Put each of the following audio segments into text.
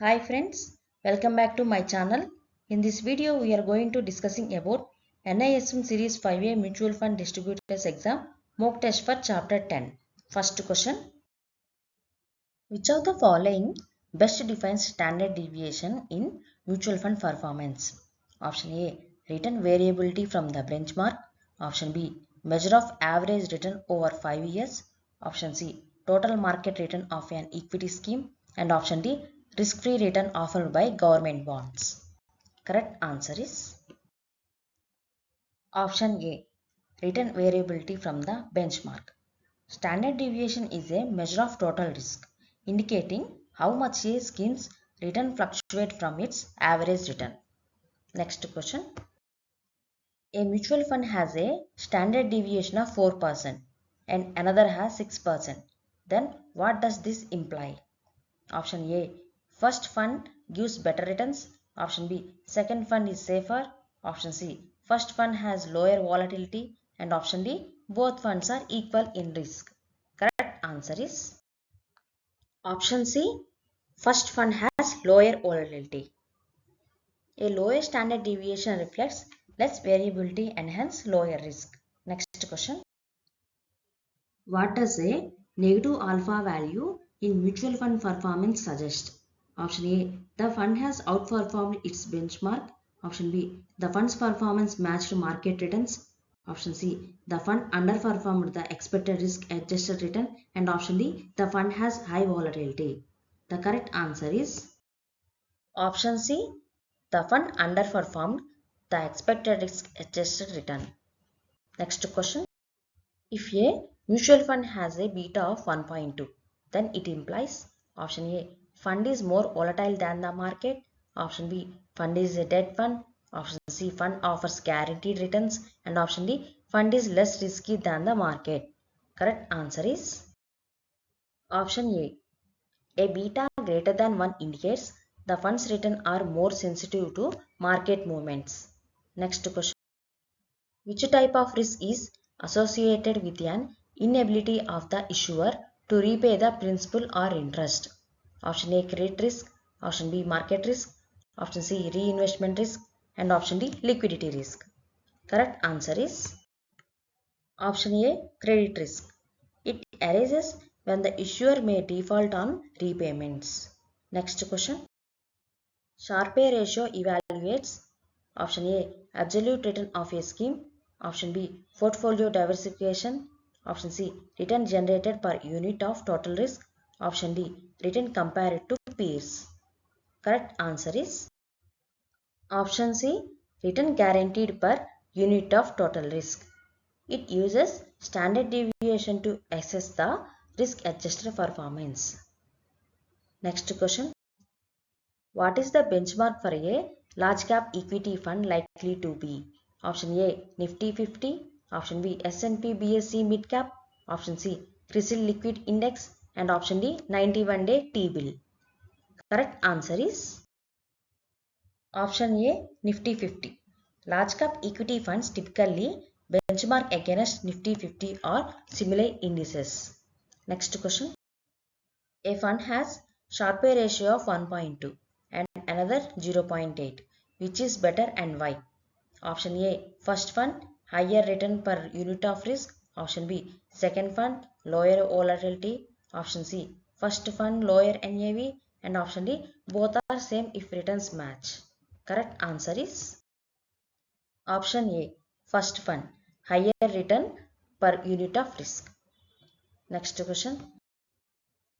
Hi friends, welcome back to my channel. In this video, we are going to discussing about NISM Series 5A Mutual Fund Distributors Exam mock test for Chapter 10. First question. Which of the following best defines standard deviation in mutual fund performance? Option A. Return variability from the benchmark. Option B. Measure of average return over 5 years. Option C. Total market return of an equity scheme. And option D. Risk-free return offered by government bonds. Correct answer is option A. Return variability from the benchmark. Standard deviation is a measure of total risk, indicating how much a scheme's return fluctuates from its average return. Next question. A mutual fund has a standard deviation of 4% and another has 6%. Then what does this imply? Option A. First fund gives better returns. Option B. Second fund is safer. Option C. First fund has lower volatility. And option D. Both funds are equal in risk. Correct answer is option C. First fund has lower volatility. A lower standard deviation reflects less variability and hence lower risk. Next question. What does a negative alpha value in mutual fund performance suggest? Option A. The fund has outperformed its benchmark. Option B. The fund's performance matched market returns. Option C. The fund underperformed the expected risk adjusted return. And option D. The fund has high volatility. The correct answer is option C. The fund underperformed the expected risk adjusted return. Next question. If a mutual fund has a beta of 1.2, then it implies option A. Fund is more volatile than the market. Option B. Fund is a debt fund. Option C. Fund offers guaranteed returns. And option D. Fund is less risky than the market. Correct answer is option A. A beta greater than 1 indicates the fund's return are more sensitive to market movements. Next question. Which type of risk is associated with an inability of the issuer to repay the principal or interest? Option A. Credit risk. Option B. Market risk. Option C. Reinvestment risk. And option D. Liquidity risk. Correct answer is option A. Credit risk. It arises when the issuer may default on repayments. Next question. Sharpe ratio evaluates option A. Absolute return of a scheme. Option B. Portfolio diversification. Option C. Return generated per unit of total risk. Option D. Return compared to peers. Correct answer is option C. Return guaranteed per unit of total risk. It uses standard deviation to assess the risk adjusted performance. Next question. What is the benchmark for a large cap equity fund likely to be? Option A. Nifty 50. Option B. S&P BSE Mid Cap. Option C. CRISIL Liquid Index. And option D. 91-day T-bill. Correct answer is option A. Nifty 50. Large cap equity funds typically benchmark against Nifty 50 or similar indices. Next question. A fund has Sharpe ratio of 1.2 and another 0.8. Which is better and why? Option A. First fund, higher return per unit of risk. Option B. Second fund, lower volatility. Option C. First fund, lower NAV. And option D. Both are same if returns match. Correct answer is option A. First fund, higher return per unit of risk. Next question.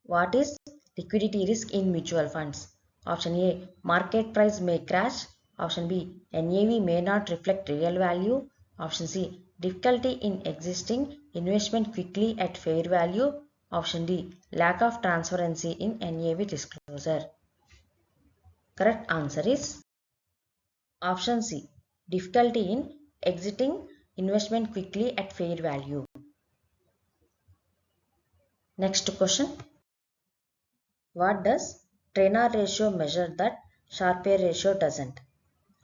What is liquidity risk in mutual funds? Option A. Market price may crash. Option B. NAV may not reflect real value. Option C. Difficulty in existing investment quickly at fair value. Option D. Lack of transparency in NAV disclosure. Correct answer is option C. Difficulty in exiting investment quickly at fair value. Next question. What does Treynor ratio measure that Sharpe ratio doesn't?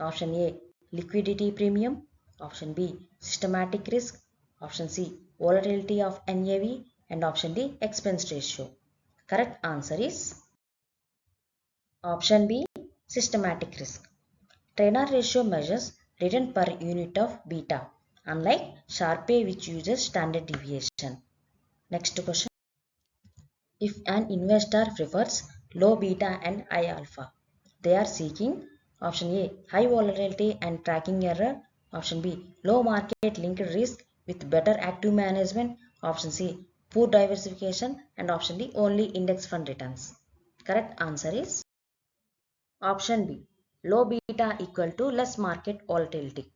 Option A. Liquidity premium. Option B. Systematic risk. Option C. Volatility of NAV. And option D. Expense ratio. Correct answer is Option B, systematic risk. Trainer ratio measures return per unit of beta, unlike Sharpe which uses standard deviation. Next question. If an investor prefers low beta and high alpha, they are seeking option A, high volatility and tracking error, option B, low market linked risk with better active management, option C, poor diversification, and option D, only index fund returns. Correct answer is option B, low beta equal to less market volatility,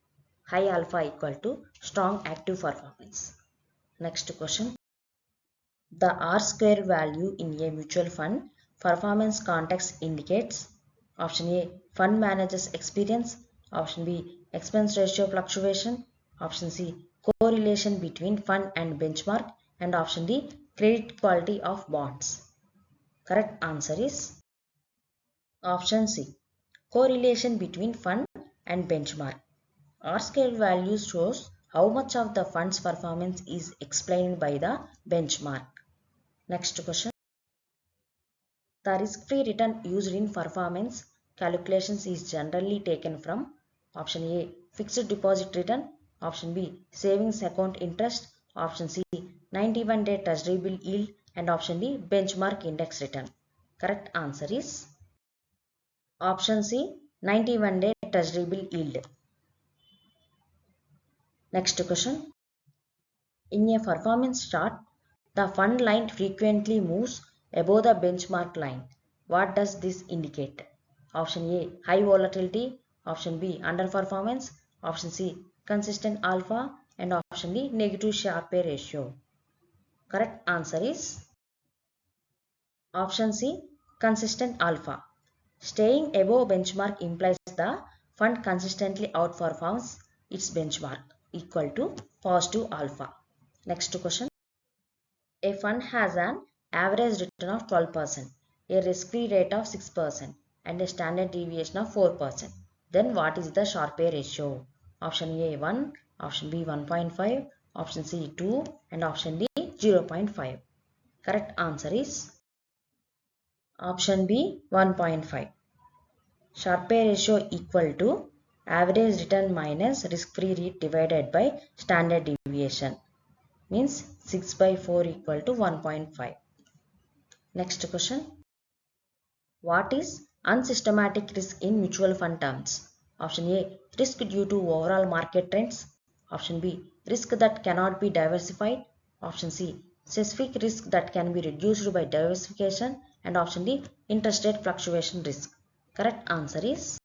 high alpha equal to strong active performance. Next question. The R-square value in a mutual fund performance context indicates option A, fund manager's experience, option B, expense ratio fluctuation, option C, correlation between fund and benchmark, and option D, credit quality of bonds. Correct answer is option C, correlation between fund and benchmark. R-scale value shows how much of the fund's performance is explained by the benchmark. Next question. The risk-free return used in performance calculations is generally taken from option A, fixed deposit return, option B, savings account interest, option C, 91-day treasury bill yield, and option D, benchmark index return. Correct answer is option C, 91-day treasury bill yield. Next question. In a performance chart, the fund line frequently moves above the benchmark line. What does this indicate? Option A, high volatility, option B, underperformance, option C, consistent alpha, and option D, negative Sharpe ratio. Correct answer is option C, consistent alpha. Staying above benchmark implies the fund consistently outperforms its benchmark equal to positive alpha. Next question. A fund has an average return of 12%, a risk-free rate of 6%, and a standard deviation of 4%. Then what is the Sharpe ratio? Option A 1, option B 1.5, option C 2, and option D 0.5. Correct answer is option B 1.5. Sharpe ratio equal to average return minus risk-free rate divided by standard deviation. Means 6 by 4 equal to 1.5. Next question. What is unsystematic risk in mutual fund terms? Option A, risk due to overall market trends. Option B, risk that cannot be diversified. Option C, specific risk that can be reduced by diversification. And option D, interest rate fluctuation risk. Correct answer is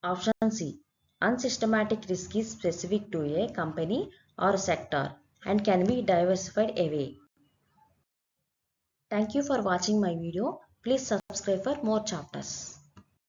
option C. Unsystematic risk is specific to a company or sector and can be diversified away. Thank you for watching my video. Please subscribe for more chapters.